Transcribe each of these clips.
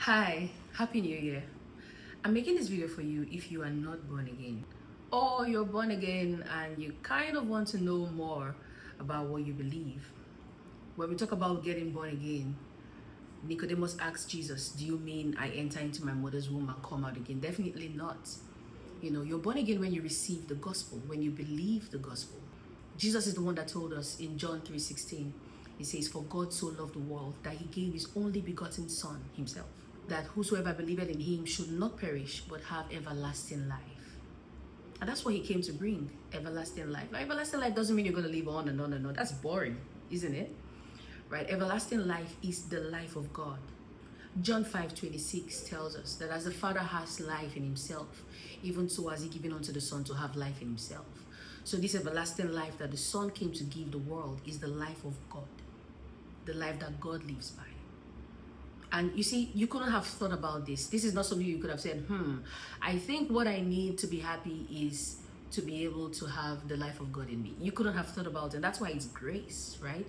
Hi, Happy New Year. I'm making this video for you if you are not born again. Or you're born again and you kind of want to know more about what you believe. When we talk about getting born again, Nicodemus asked Jesus, do you mean I enter into my mother's womb and come out again? Definitely not. You're born again when you receive the gospel, when you believe the gospel. Jesus is the one that told us in John 3:16. He says, for God so loved the world that he gave his only begotten son himself, that whosoever believeth in him should not perish but have everlasting life. And that's what he came to bring, everlasting life. Now, everlasting life doesn't mean you're going to live on and on and on. That's boring, isn't it? Right? Everlasting life is the life of God. John 5:26 tells us that as the Father has life in himself, even so has he given unto the Son to have life in himself. So this everlasting life that the Son came to give the world is the life of God, the life that God lives by. And you see, you couldn't have thought about this. This is not something you could have said, I think what I need to be happy is to be able to have the life of God in me. You couldn't have thought about it. And that's why it's grace, right?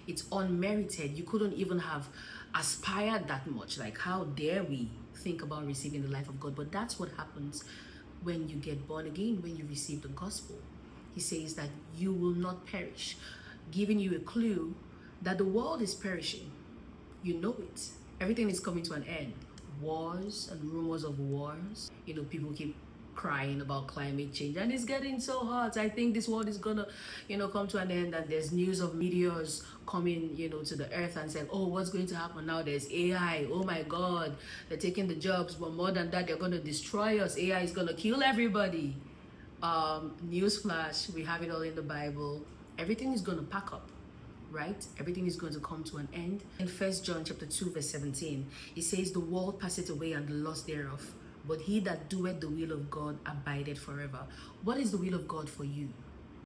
It's unmerited. You couldn't even have aspired that much. Like, how dare we think about receiving the life of God? But that's what happens when you get born again, when you receive the gospel. He says that you will not perish, giving you a clue that the world is perishing. You know it. Everything is coming to an end. Wars and rumors of wars. People keep crying about climate change and it's getting so hot. I think this world is gonna, come to an end. And there's news of meteors coming, to the earth and saying, oh, what's going to happen now? There's AI. Oh my God, they're taking the jobs. But more than that, they're gonna destroy us. AI is gonna kill everybody. Newsflash, we have it all in the Bible. Everything is gonna pack up. Right? Everything is going to come to an end. In 1 John chapter 2 verse 17, it says, the world passeth away and the lust thereof, but he that doeth the will of God abideth forever. What is the will of God for you?